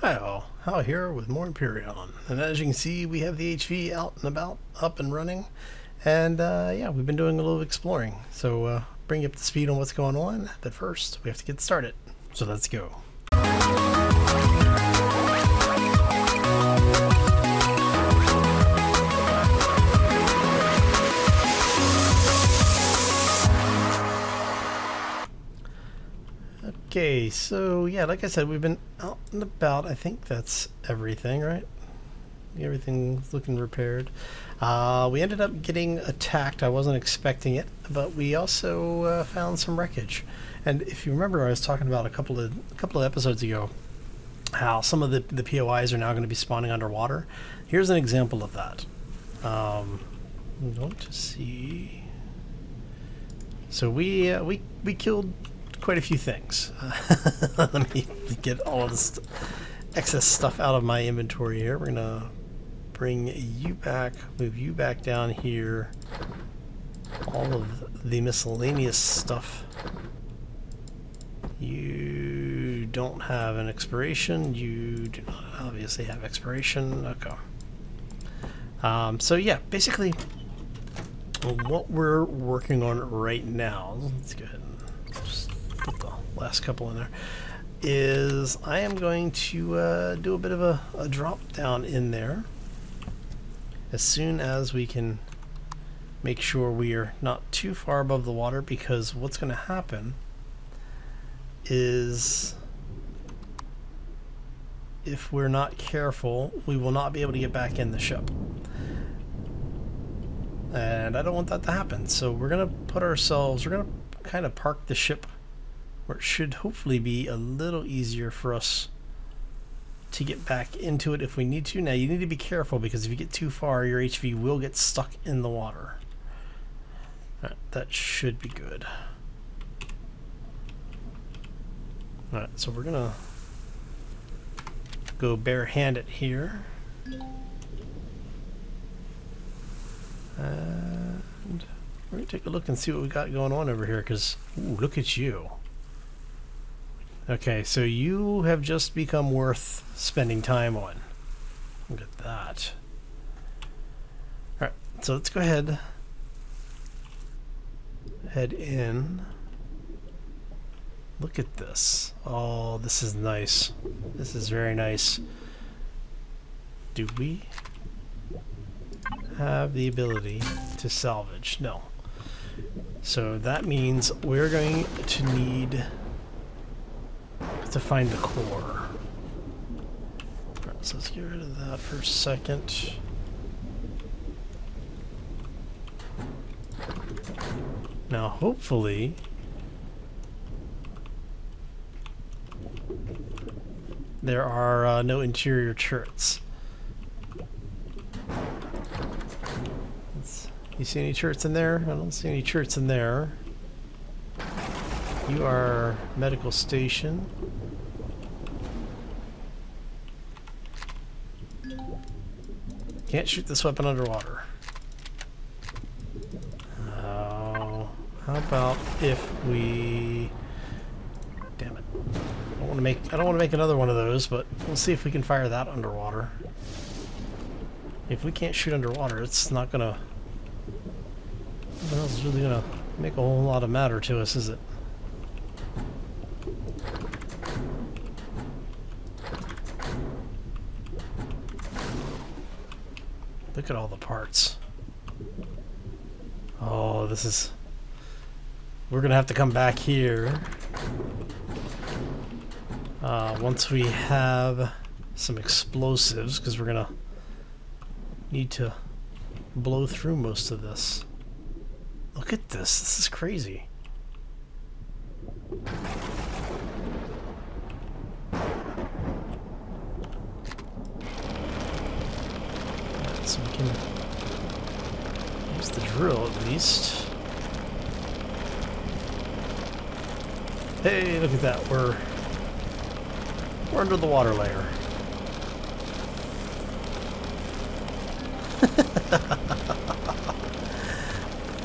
Hi all, Hal here with more Empyrion, and as you can see we have the HV out and about, up and running, and yeah, we've been doing a little exploring, so bring you up to speed on what's going on, but first we have to get started, so let's go. Okay, so yeah, like I said, we've been out and about. I think that's everything, right? Everything's looking repaired. We ended up getting attacked. I wasn't expecting it, but we also found some wreckage. And if you remember, I was talking about a couple of episodes ago how some of the POIs are now going to be spawning underwater. Here's an example of that. I'm going to see. So we killed quite a few things. Let me get all of this excess stuff out of my inventory here. We're gonna bring you back, move you back down here. All of the miscellaneous stuff. You don't have an expiration. You do not obviously have expiration. Okay. So yeah, basically what we're working on right now, let's go ahead and just put the last couple in there, is I am going to do a bit of a drop down in there as soon as we can make sure we are not too far above the water, because what's going to happen is if we're not careful, we will not be able to get back in the ship. And I don't want that to happen, so we're going to put ourselves, we're going to kind of park the ship where it should hopefully be a little easier for us to get back into it if we need to. Now you need to be careful, because if you get too far, your HV will get stuck in the water. Alright, that should be good. Alright, so we're gonna go barehanded here. And we're gonna take a look and see what we got going on over here, because look at you. Okay, so you have just become worth spending time on. Look at that. Alright, so let's go ahead. Head in. Look at this. Oh, this is nice. This is very nice. Do we have the ability to salvage? No. So that means we're going to need to find the core. Alright, so let's get rid of that for a second. Now hopefully there are no interior turrets. You see any turrets in there? I don't see any turrets in there. You are medical station. Can't shoot this weapon underwater. Oh, how about if we? Damn it! I don't want to make another one of those, but we'll see if we can fire that underwater. If we can't shoot underwater, it's not gonna. What else is really gonna make a whole lot of matter to us, is it? Look at all the parts. Oh, this is... We're gonna have to come back here once we have some explosives, because we're gonna need to blow through most of this. Look at this. This is crazy. So we can use the drill at least. Hey, look at that. We're under the water layer.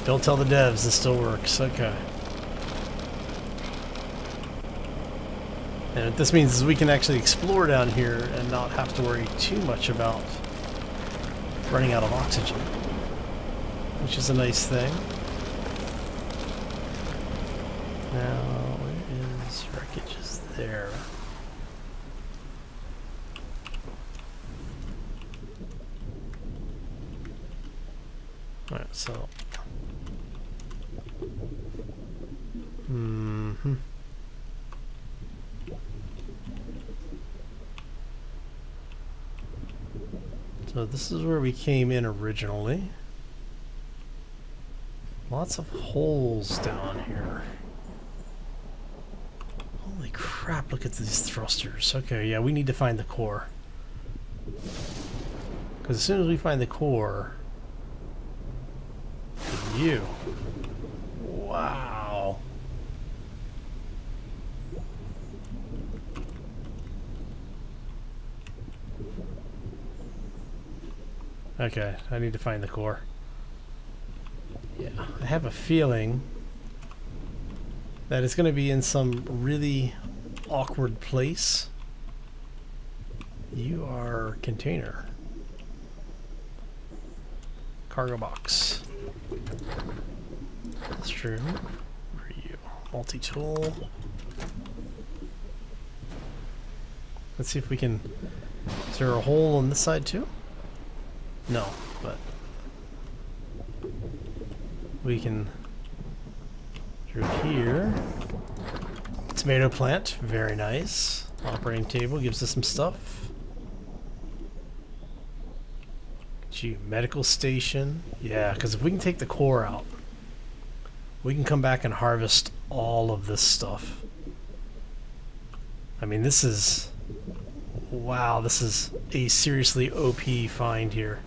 Don't tell the devs, this still works. Okay. And what this means is we can actually explore down here and not have to worry too much about running out of oxygen, which is a nice thing. Now, where is wreckage? Is there? Alright, so. So this is where we came in originally. Lots of holes down here. Holy crap, look at these thrusters. Okay, yeah, we need to find the core. Because as soon as we find the core... You. Wow. Okay, I need to find the core. Yeah, I have a feeling that it's going to be in some really awkward place. You are container. Cargo box. That's true. Where are you? Multi-tool. Let's see if we can... Is there a hole on this side too? No, but... we can... Through here. Tomato plant. Very nice. Operating table gives us some stuff. Gee, medical station. Yeah, because if we can take the core out, we can come back and harvest all of this stuff. I mean, this is... Wow, this is a seriously OP find here.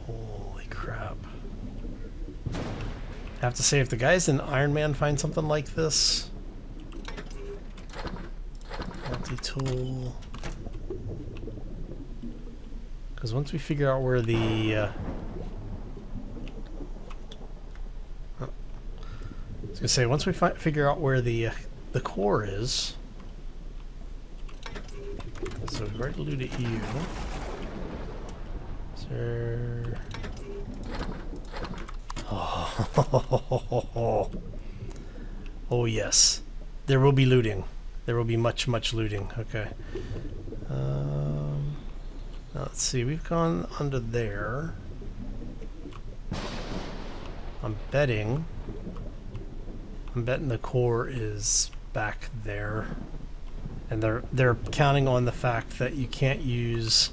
Holy crap. I have to say, if the guys in Iron Man find something like this... Multi-tool... Because once we figure out where the... I was gonna say, once we figure out where the core is... So we've already looted you. Is there... Oh. Oh yes. There will be looting. There will be much looting. Okay. Now let's see, we've gone under there. I'm betting the core is back there. And they're counting on the fact that you can't use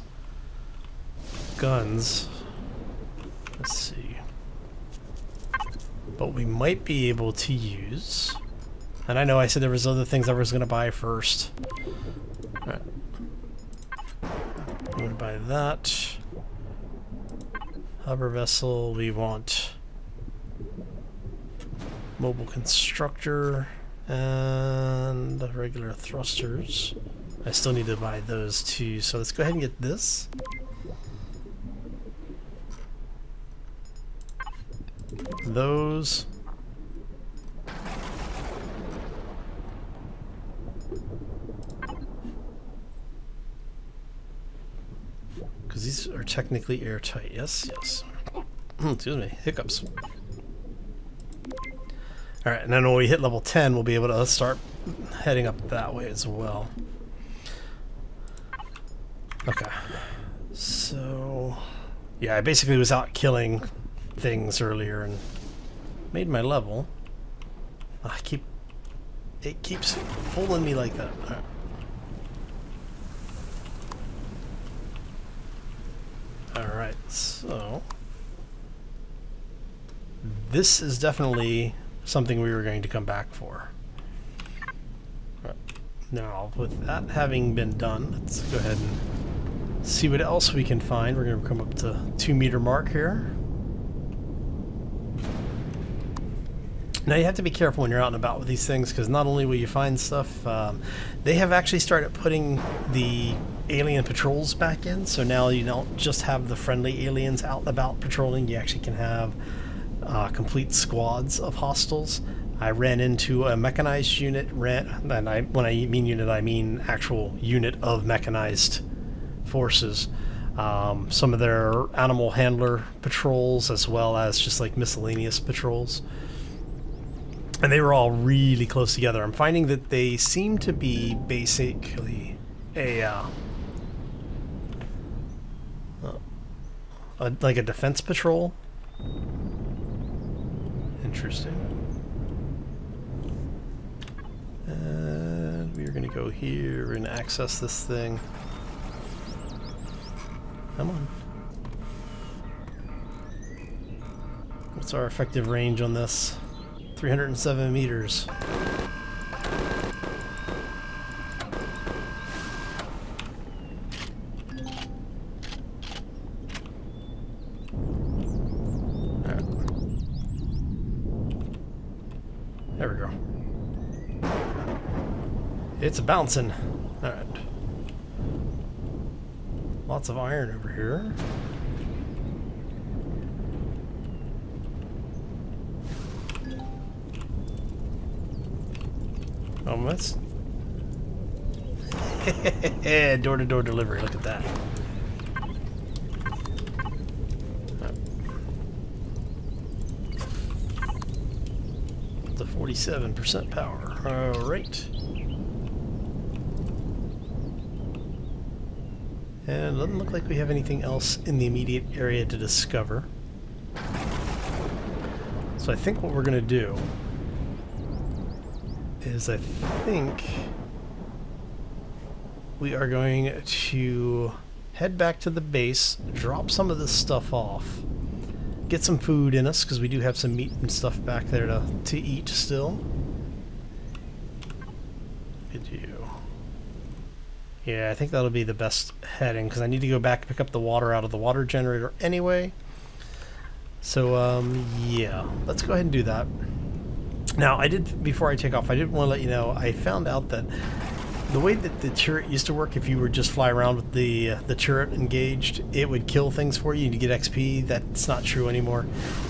guns. Let's see. But we might be able to use... And I know I said there was other things I was going to buy first. Alright. I'm going to buy that. Hover vessel, we want mobile constructor and regular thrusters. I still need to buy those too, so let's go ahead and get this. Those. Because these are technically airtight. Yes, yes. Excuse me, hiccups. Alright, and then when we hit level 10, we'll be able to start heading up that way as well. Okay. So... yeah, I basically was out killing things earlier and made my level. It keeps pulling me like that. Alright. Alright, so... this is definitely something we were going to come back for. Right. Now, with that having been done, let's go ahead and see what else we can find. We're going to come up to 2 meter mark here. Now you have to be careful when you're out and about with these things, because not only will you find stuff, they have actually started putting the alien patrols back in, so now you don't just have the friendly aliens out and about patrolling, you actually can have complete squads of hostiles. I ran into a mechanized unit, and when I mean unit, I mean actual unit of mechanized forces. Some of their animal handler patrols, as well as just like miscellaneous patrols. And they were all really close together. I'm finding that they seem to be basically like a defense patrol. Interesting. And we're going to go here and access this thing. Come on. What's our effective range on this? 307 meters. Alright. There we go. It's bouncing. Alright. Lots of iron over here. Almost. Door-to-door delivery. Look at that. The 47% power. All right. And it doesn't look like we have anything else in the immediate area to discover. So I think what we're going to do is I think we are going to head back to the base, drop some of this stuff off, get some food in us, because we do have some meat and stuff back there to eat still. Could you? Yeah, I think that'll be the best heading, because I need to go back and pick up the water out of the water generator anyway. So, yeah, let's go ahead and do that. Now, before I take off, I did want to let you know, I found out that the way that the turret used to work, if you were just fly around with the turret engaged, it would kill things for you to get XP. That's not true anymore.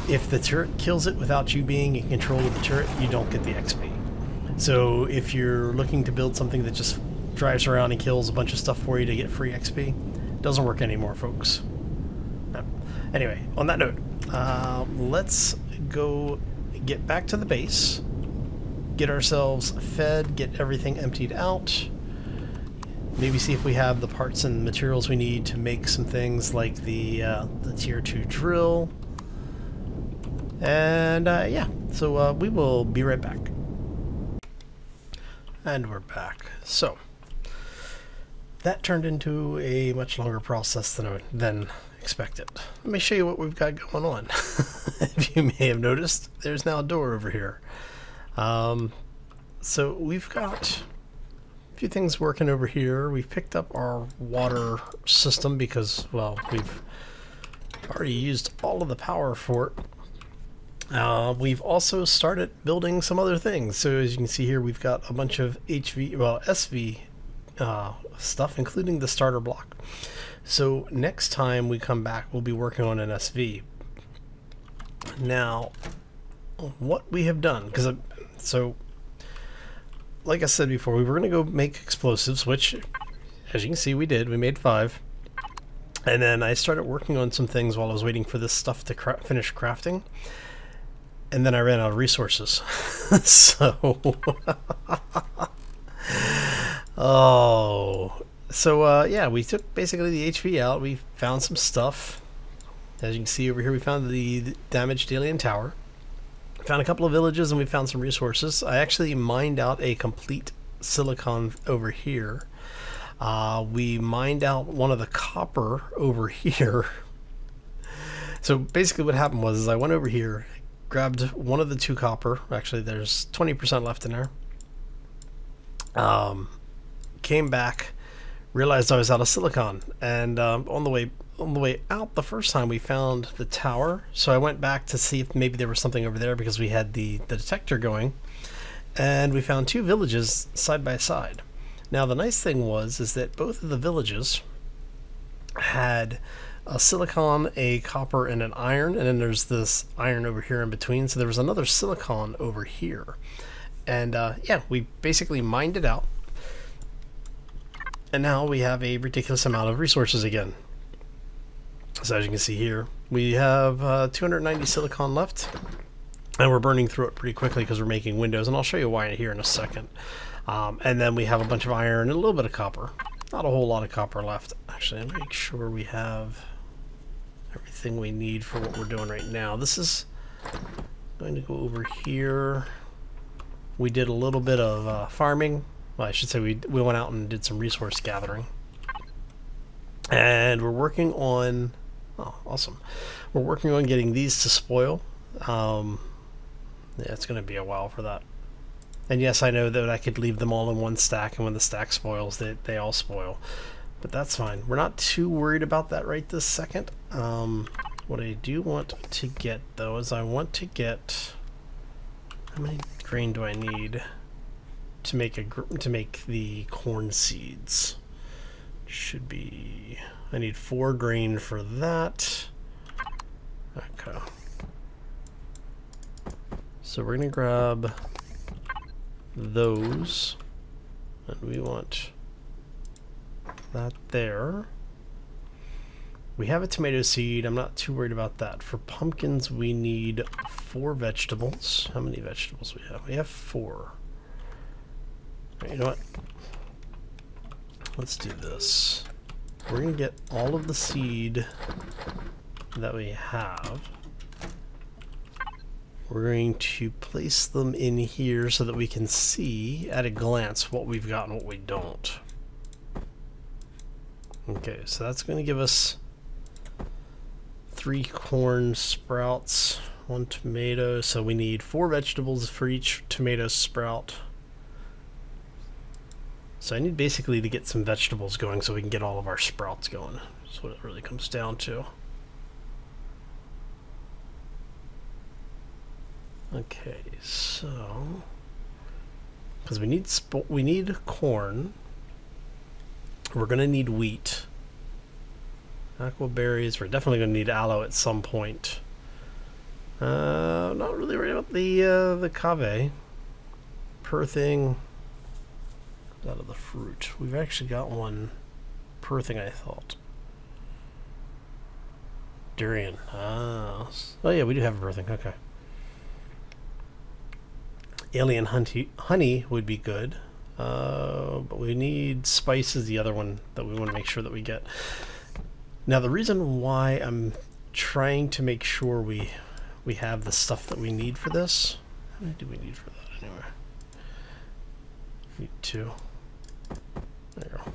If the turret kills it without you being in control of the turret, you don't get the XP. So if you're looking to build something that just drives around and kills a bunch of stuff for you to get free XP, it doesn't work anymore, folks. No. Anyway, on that note, let's go get back to the base, get ourselves fed, get everything emptied out, maybe see if we have the parts and materials we need to make some things like the tier 2 drill, and yeah, so we will be right back. And we're back. So that turned into a much longer process than expected. Let me show you what we've got going on. If you may have noticed, there's now a door over here. So we've got a few things working over here. We've picked up our water system because, well, we've already used all of the power for it. We've also started building some other things. So as you can see here, we've got a bunch of SV stuff, including the starter block. So next time we come back, we'll be working on an SV. Now, what we have done, so like I said before, we were going to go make explosives, which, as you can see, we did. We made 5. And then I started working on some things while I was waiting for this stuff to finish crafting. And then I ran out of resources. So, yeah, we took basically the HV out. We found some stuff. As you can see over here, we found the damaged alien tower. Found a couple of villages, and we found some resources. I actually mined out a complete silicon over here. We mined out one of the copper over here. So basically what happened was I went over here, grabbed one of the 2 copper. Actually, there's 20% left in there. Came back, realized I was out of silicon, and on the way out the first time we found the tower. So I went back to see if maybe there was something over there because we had the detector going, and we found 2 villages side by side. Now the nice thing is that both of the villages had a silicon, a copper, and an iron, and then there's this iron over here in between. So there was another silicon over here. And yeah, we basically mined it out. And now we have a ridiculous amount of resources again. So as you can see here, we have 290 silicon left. And we're burning through it pretty quickly because we're making windows. And I'll show you why here in a second. And then we have a bunch of iron and a little bit of copper. Not a whole lot of copper left. Actually, make sure we have everything we need for what we're doing right now. This is going to go over here. We did a little bit of farming. Well, I should say we went out and did some resource gathering. And we're working on... Oh, awesome. We're working on getting these to spoil. Yeah, it's going to be a while for that. And yes, I know that I could leave them all in one stack, and when the stack spoils, they all spoil. But that's fine. We're not too worried about that right this second. What I do want to get, though, is I want to get... How many grain do I need to make the corn seeds? Should be... I need 4 grain for that. Okay. So we're gonna grab those, and we want that there. We have a tomato seed. I'm not too worried about that. For pumpkins, we need 4 vegetables. How many vegetables we have? We have 4. Right, you know what? Let's do this. We're going to get all of the seed that we have. We're going to place them in here so that we can see at a glance what we've got and what we don't. Okay, so that's going to give us 3 corn sprouts, 1 tomato, so we need 4 vegetables for each tomato sprout. So I need basically to get some vegetables going so we can get all of our sprouts going. That's what it really comes down to. Okay, so because we need corn, we're gonna need wheat, aqua berries. We're definitely gonna need aloe at some point. Not really worried about the cave. Per thing out of the fruit. We've actually got one per thing, I thought. Durian. Ah. Oh yeah, we do have a per thing. Okay. Alien honey would be good. But we need spice is the other one that we want to make sure that we get. Now the reason why I'm trying to make sure we have the stuff that we need for this. How many do we need for that anyway? Need 2. There you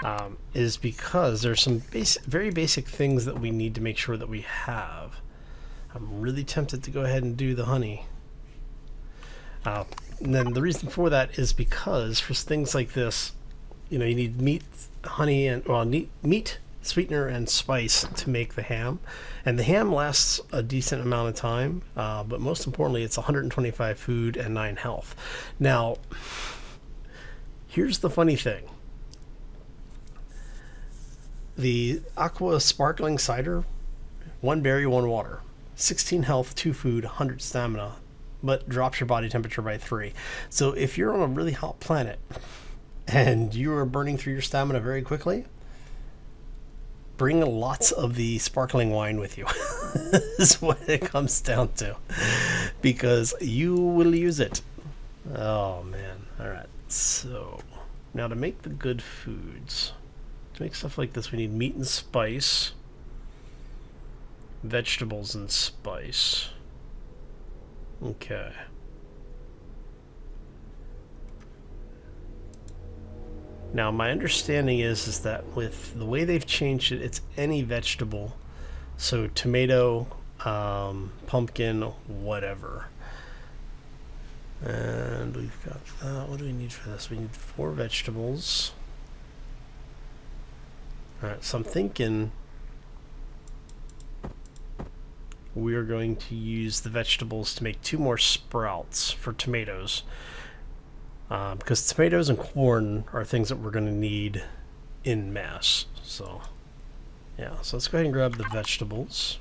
go. Is because there's some very basic things that we need to make sure that we have. I'm really tempted to go ahead and do the honey. And then the reason for that is because for things like this, you know, you need meat, honey, and meat, sweetener, and spice to make the ham. And the ham lasts a decent amount of time, but most importantly, it's 125 food and 9 health. Now, here's the funny thing. The aqua sparkling cider, 1 berry, 1 water, 16 health, 2 food, 100 stamina, but drops your body temperature by 3. So if you're on a really hot planet and you are burning through your stamina very quickly, bring lots of the sparkling wine with you. Is what it comes down to, because you will use it. Oh man. All right, so now to make the good foods, to make stuff like this, we need meat and spice, vegetables and spice. Okay. Now my understanding is that with the way they've changed it, it's any vegetable. So tomato, pumpkin, whatever. And we've got that. What do we need for this? We need 4 vegetables. Alright, so I'm thinking we are going to use the vegetables to make 2 more sprouts for tomatoes. Because tomatoes and corn are things that we're going to need in mass. So yeah, so let's go ahead and grab the vegetables.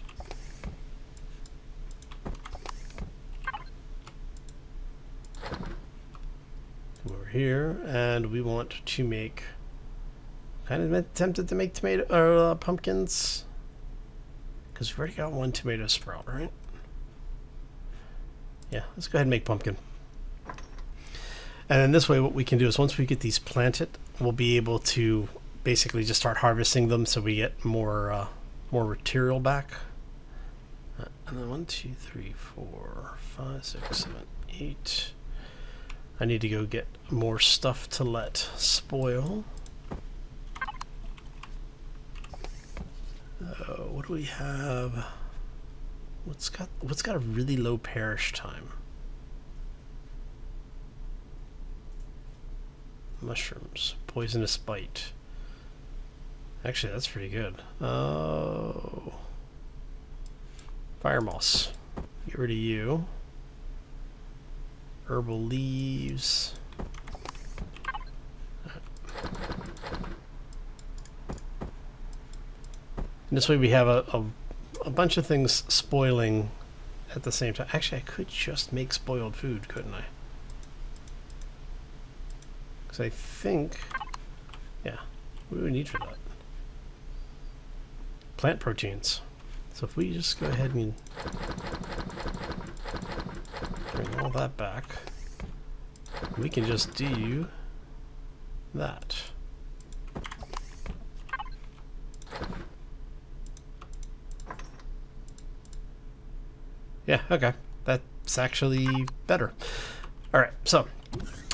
Come over here, and we want to make, kind of tempted to make tomato or pumpkins, because we've already got one tomato sprout, right? Yeah, let's go ahead and make pumpkin. And then this way what we can do is once we get these planted, we'll be able to basically just start harvesting them so we get more material back. And then 1, 2, 3, 4, 5, 6, 7, 8. I need to go get more stuff to let spoil. What do we have? What's got a really low perish time? Mushrooms, poisonous bite. Actually, that's pretty good. Oh, fire moss. Get rid of you. Herbal leaves. And this way we have a bunch of things spoiling at the same time. Actually, I could just make spoiled food, couldn't I? Because I think, yeah, what do we need for that? Plant proteins. So if we just go ahead and bring all that back, we can just do that. Yeah, okay. That's actually better. Alright, so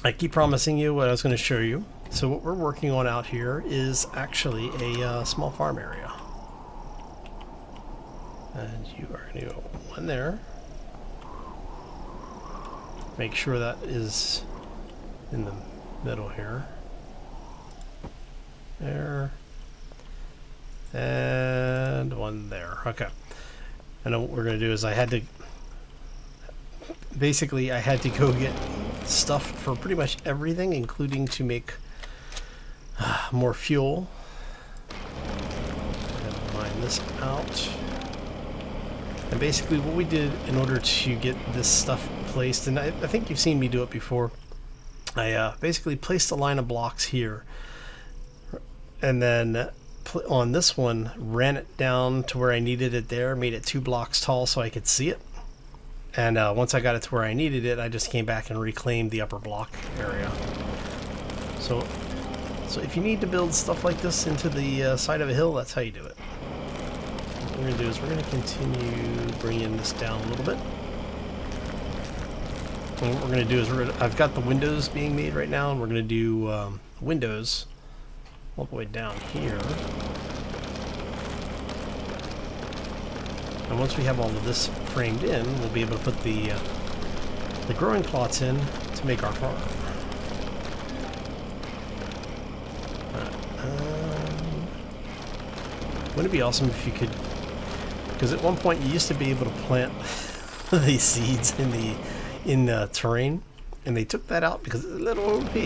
I keep promising you what I was going to show you. So what we're working on out here is actually a small farm area. And you are going to go one there. Make sure that is in the middle here. There. And one there. Okay. And what we're going to do is I had to go get stuff for pretty much everything, including to make more fuel. And mine this out. And basically what we did in order to get this stuff placed, and I think you've seen me do it before, I basically placed a line of blocks here, and then on this one ran it down to where I needed it there, made it 2 blocks tall so I could see it. And once I got it to where I needed it, I just came back and reclaimed the upper block area. So if you need to build stuff like this into the side of a hill, that's how you do it. What we're going to do is we're going to continue bringing this down a little bit. And what we're going to do is I've got the windows being made right now, and we're going to do windows all the way down here. And once we have all of this framed in, we'll be able to put the growing plots in to make our farm. Wouldn't it be awesome if you could, because at one point you used to be able to plant these seeds in the terrain, and they took that out because it's a little OP.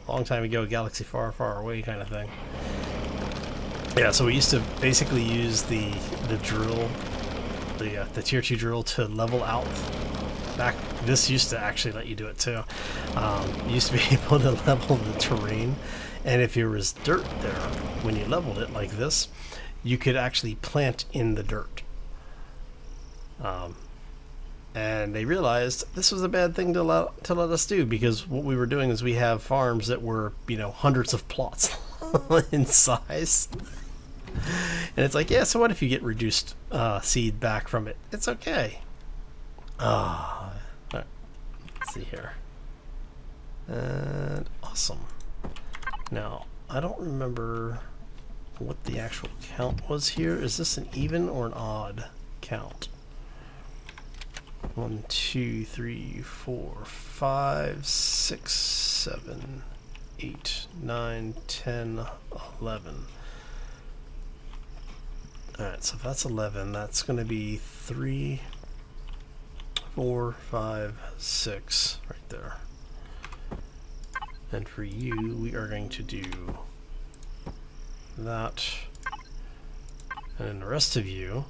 Long time ago, a galaxy far, far away kind of thing. Yeah, so we used to basically use the drill, the tier 2 drill to level out. This used to actually let you do it too. You used to be able to level the terrain, and if there was dirt there, when you leveled it like this, you could actually plant in the dirt. And they realized this was a bad thing to let us do, because what we were doing is we have farms that were, hundreds of plots in size. And it's like, yeah, so what if you get reduced seed back from it? It's okay. All right, let's see here. And awesome. Now, I don't remember what the actual count was here. Is this an even or an odd count? 1, 2, 3, 4, 5, 6, 7, 8, 9, 10, 11. Alright, so if that's 11, that's going to be 3, 4, 5, 6 right there. And for you, we are going to do that. And then the rest of you.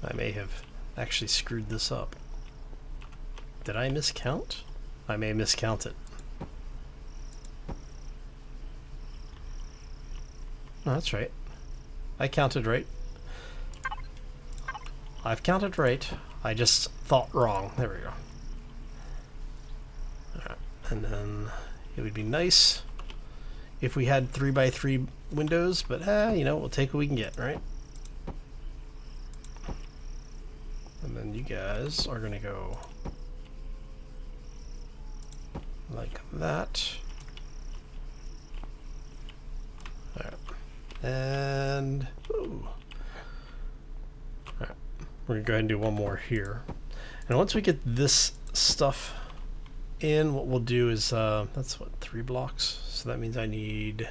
I may have actually screwed this up. Did I miscount? I may miscount it. No, that's right. I counted right. I've counted right. I just thought wrong. There we go. Alright, and then it would be nice if we had 3x3 windows, but you know, we'll take what we can get, right? And then you guys are gonna go like that. Alright. And ooh. Alright. We're gonna go ahead and do one more here. And once we get this stuff in, what we'll do is that's what, 3 blocks. So that means I need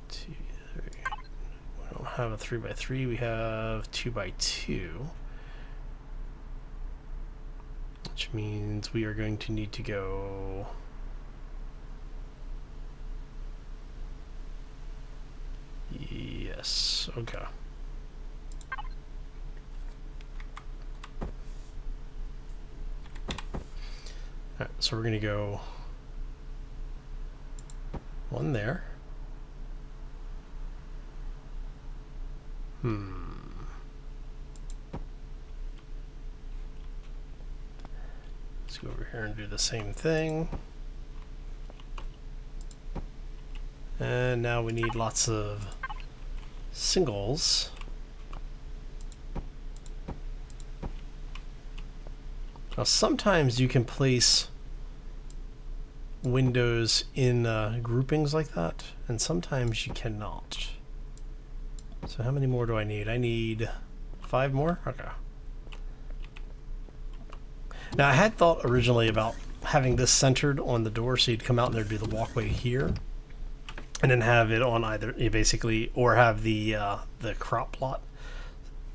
2, 3. We don't have a 3x3, we have 2x2. Which means we are going to need to go yes, okay. Alright, so we're gonna go 1 there. Let's go over here and do the same thing. And now we need lots of singles. Now sometimes you can place windows in groupings like that, and sometimes you cannot. So how many more do I need? I need 5 more? Okay. Now I had thought originally about having this centered on the door so you'd come out and there'd be the walkway here. And then have it on either, basically, or have the crop plot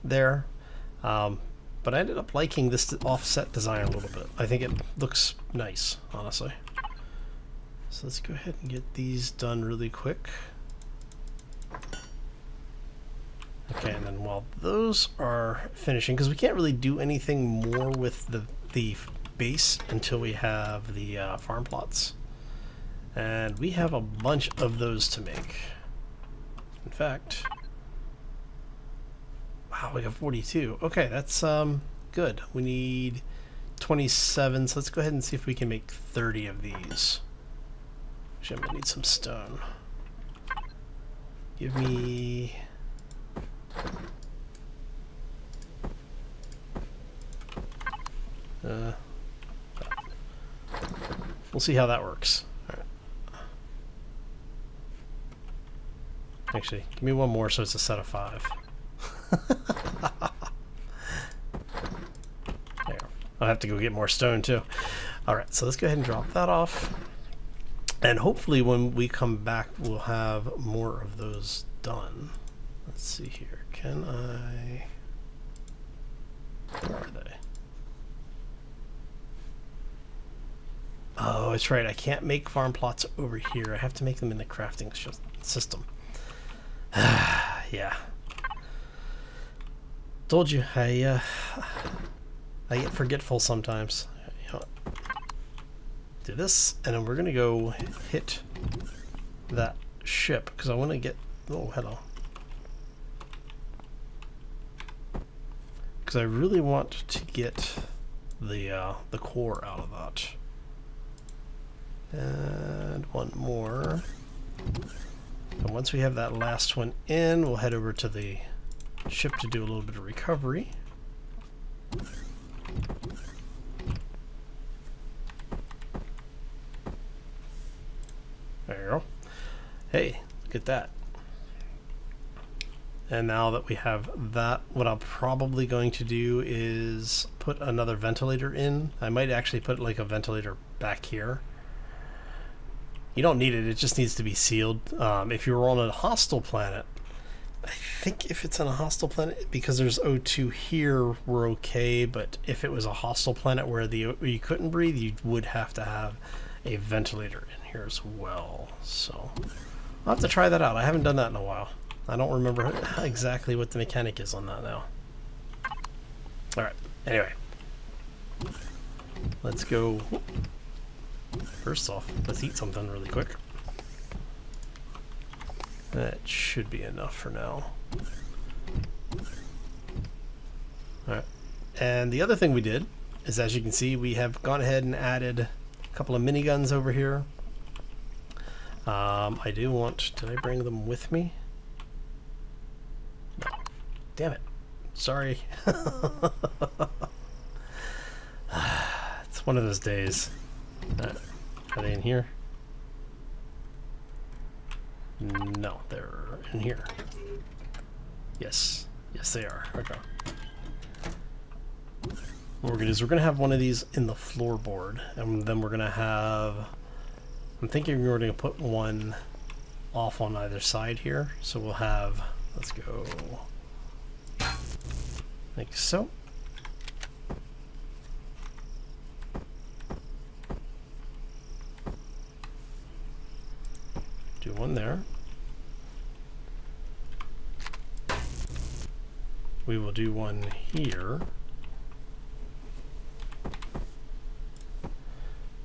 there. But I ended up liking this offset design a little bit. I think it looks nice, honestly. So let's go ahead and get these done really quick. Okay, and then while those are finishing, because we can't really do anything more with the base until we have the farm plots. And we have a bunch of those to make. In fact, wow, we got 42. Okay, that's good. We need 27, so let's go ahead and see if we can make 30 of these. Actually, I'm gonna need some stone. Give me... we'll see how that works. Actually, give me one more so it's a set of 5. There. I'll have to go get more stone too. Alright, so let's go ahead and drop that off. And hopefully when we come back we'll have more of those done. Let's see here. Can I... Where are they? Oh, it's right. I can't make farm plots over here. I have to make them in the crafting system. Yeah. Told you, I get forgetful sometimes. You know what? Do this, and then we're gonna go hit that ship because I want to get. Oh, hello. Because I really want to get the core out of that. And one more. And once we have that last one in, we'll head over to the ship to do a little bit of recovery. There you go. Hey, look at that. And now that we have that, what I'm probably going to do is put another ventilator in. I might actually put like a ventilator back here. You don't need it, it just needs to be sealed. If you were on a hostile planet, I think if it's on a hostile planet, because there's O2 here, we're okay, but if it was a hostile planet where you couldn't breathe, you would have to have a ventilator in here as well. So I'll have to try that out. I haven't done that in a while. I don't remember exactly what the mechanic is on that now. Alright, anyway. Let's go. First off, let's eat something really quick. That should be enough for now. Alright. And the other thing we did is, as you can see, we have gone ahead and added a couple of miniguns over here. I do want... Did I bring them with me? No. Damn it. Sorry. It's one of those days. Are they in here? No, they're in here. Yes. Yes, they are. Okay. What we're gonna do is we're gonna have one of these in the floorboard, and then we're gonna have... I'm thinking we're gonna put one off on either side here. So we'll have... Let's go... like so. Do one there. We will do one here.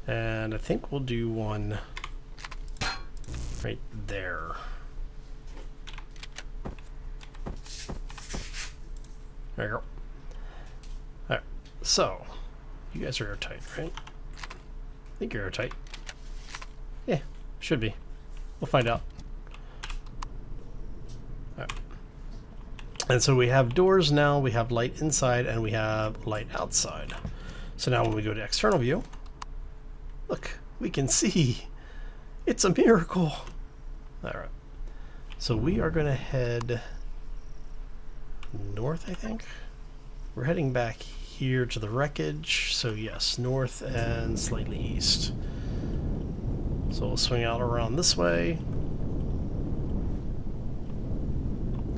And I think we'll do one right there. There you go. Alright, so you guys are airtight, right? I think you're airtight. Yeah, should be. We'll find out. Alright. And so we have doors now, we have light inside, and we have light outside. So now when we go to external view, look, we can see. It's a miracle. Alright. So we are going to head north, I think. We're heading back here to the wreckage. So yes, north and slightly east. So we'll swing out around this way.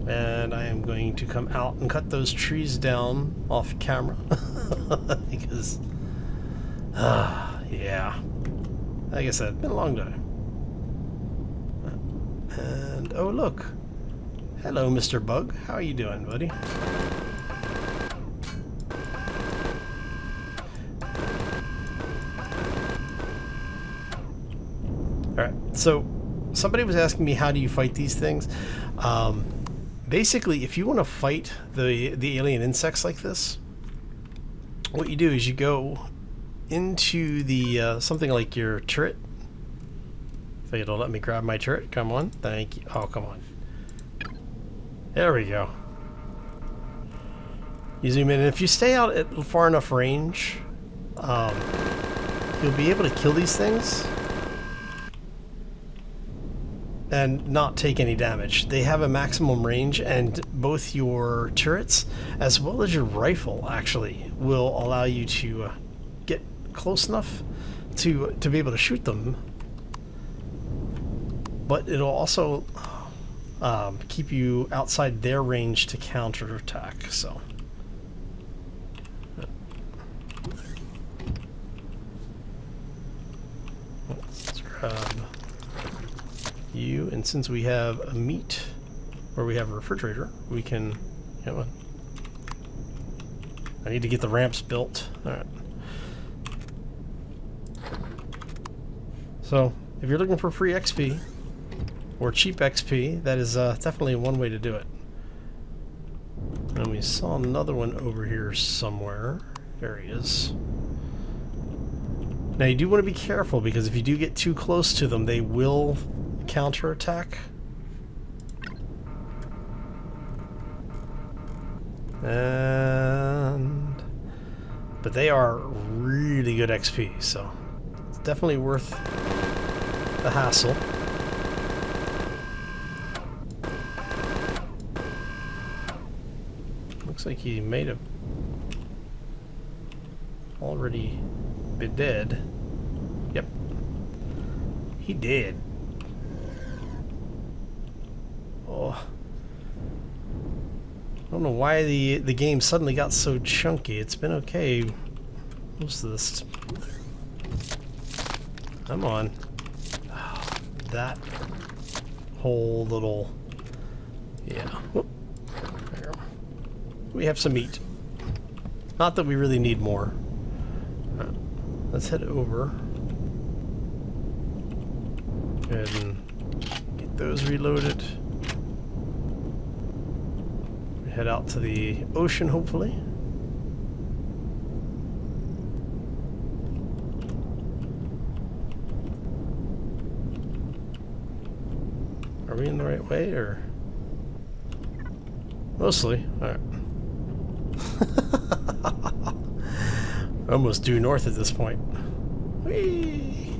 And I am going to come out and cut those trees down off camera. Because, yeah. Like I said, been a long day. And, oh look. Hello, Mr. Bug. How are you doing, buddy? Alright, so somebody was asking me, how do you fight these things? Basically, if you want to fight the alien insects like this, what you do is you go into the something like your turret. If it'll let me grab my turret, come on, thank you. Oh, come on. There we go. You zoom in, and if you stay out at far enough range, you'll be able to kill these things and not take any damage. They have a maximum range, and both your turrets as well as your rifle actually will allow you to get close enough to be able to shoot them, but it'll also keep you outside their range to counterattack. So let's grab you, and since we have a meat, or we have a refrigerator, we can, you know, I need to get the ramps built. Alright. So, if you're looking for free XP, or cheap XP, that is definitely one way to do it. And we saw another one over here somewhere. There he is. Now you do want to be careful, because if you do get too close to them, they will counterattack. But they are really good XP, so it's definitely worth the hassle. Looks like he may have already been dead. Yep, he did. Oh, don't know why the game suddenly got so chunky. It's been okay most of this. Come on. That whole little... Yeah. Whoop. There. We have some meat. Not that we really need more. Let's head over. Go ahead and get those reloaded. Head out to the ocean, hopefully. Are we in the right way, or? Mostly. Alright. Almost due north at this point. Whee!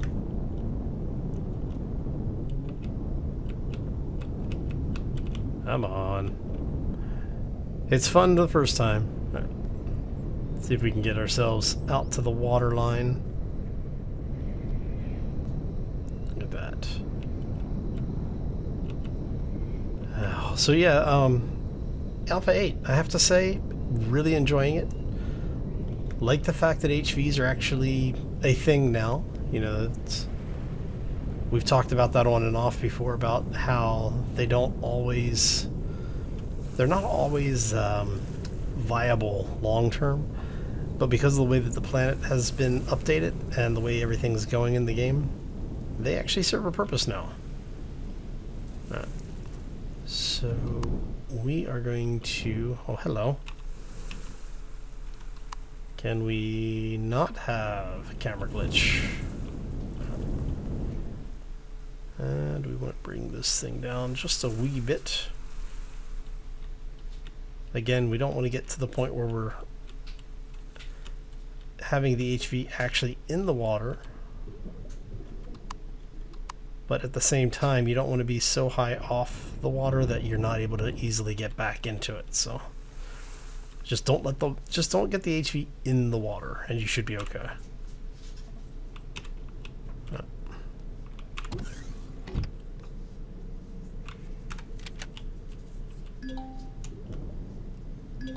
Come on. It's fun the first time. Right. Let's see if we can get ourselves out to the water line. Look at that. Oh, so yeah, Alpha 8, I have to say, really enjoying it. Like the fact that HVs are actually a thing now. You know, we've talked about that on and off before, about how they don't always... They're not always viable long-term, but because of the way that the planet has been updated and the way everything's going in the game, they actually serve a purpose now. Right. So we are going to... Oh, hello. Can we not have a camera glitch? And we want to bring this thing down just a wee bit. Again, we don't want to get to the point where we're having the HV actually in the water, but at the same time you don't want to be so high off the water that you're not able to easily get back into it. So just don't get the HV in the water and you should be okay.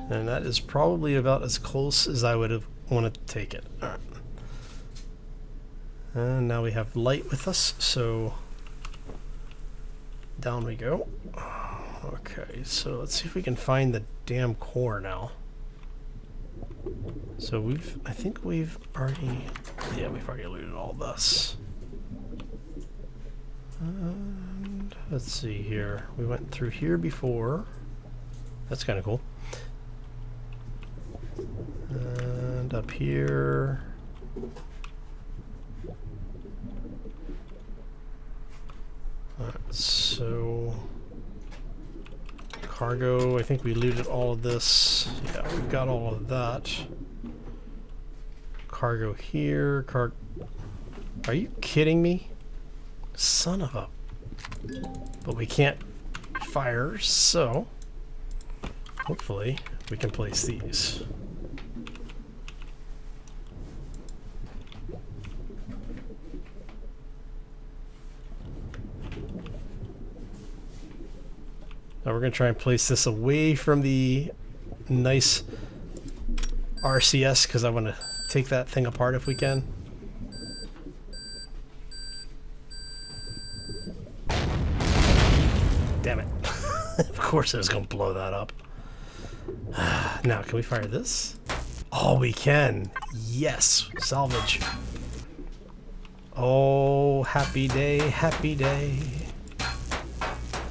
And that is probably about as close as I would have wanted to take it. All right. And now we have light with us, so down we go. Okay, so let's see if we can find the damn core now. So I think we've already looted all this. And let's see here. We went through here before. That's kind of cool. And up here. Alright, so cargo, I think we looted all of this. Yeah, we've got all of that. Cargo here, are you kidding me? Son of a... But we can't fire, so hopefully we can place these. Now we're going to try and place this away from the nice RCS because I want to take that thing apart if we can. Damn it. Of course I was going to blow that up. Now, can we fire this? Oh, we can. Yes. Salvage. Oh, happy day, happy day.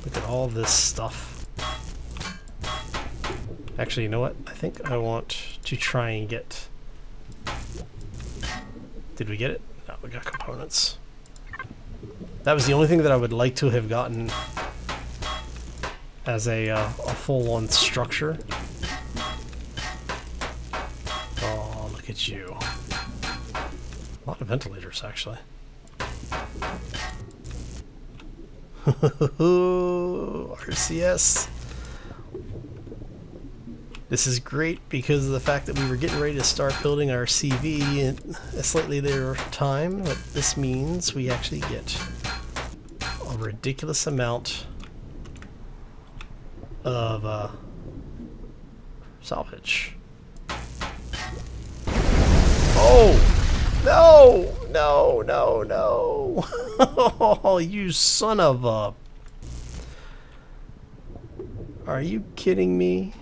Look at all this stuff. Actually, you know what? I think I want to try and get... Did we get it? No, we got components. That was the only thing that I would like to have gotten as a full-on structure. Oh, look at you. A lot of ventilators, actually. RCS. This is great because of the fact that we were getting ready to start building our CV at a slightly later time, but this means we actually get a ridiculous amount of Salvage. Oh! No! No, no, no! Oh, you son of a... Are you kidding me?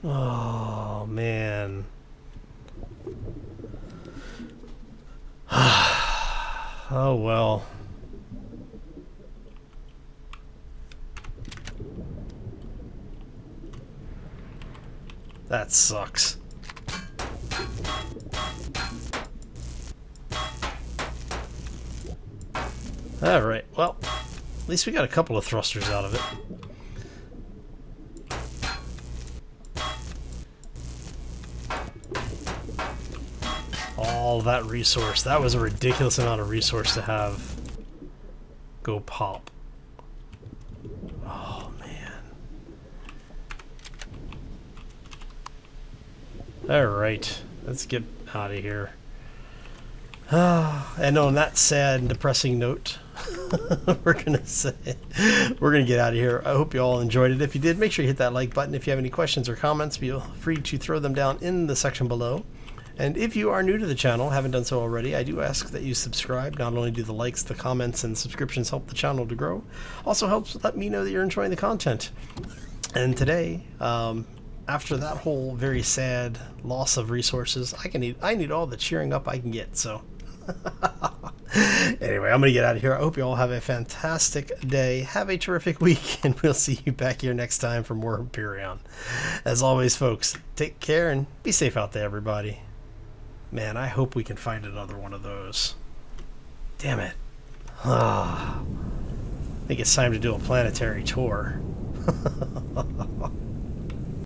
Oh, man. Oh, well. That sucks. Alright, well, at least we got a couple of thrusters out of it. All that resource. That was a ridiculous amount of resource to have go pop. Oh, man. Alright, let's get out of here. And on that sad and depressing note, we're gonna get out of here. I hope you all enjoyed it. If you did, make sure you hit that like button. If you have any questions or comments, feel free to throw them down in the section below. And if you are new to the channel, haven't done so already, I do ask that you subscribe. Not only do the likes, the comments, and subscriptions help the channel to grow, also helps let me know that you're enjoying the content. And today, after that whole very sad loss of resources, I need all the cheering up I can get. So anyway, I'm gonna get out of here. I hope you all have a fantastic day. Have a terrific week, and we'll see you back here next time for more Empyrion. As always, folks, take care and be safe out there, everybody. Man, I hope we can find another one of those. Damn it. I think it's time to do a planetary tour.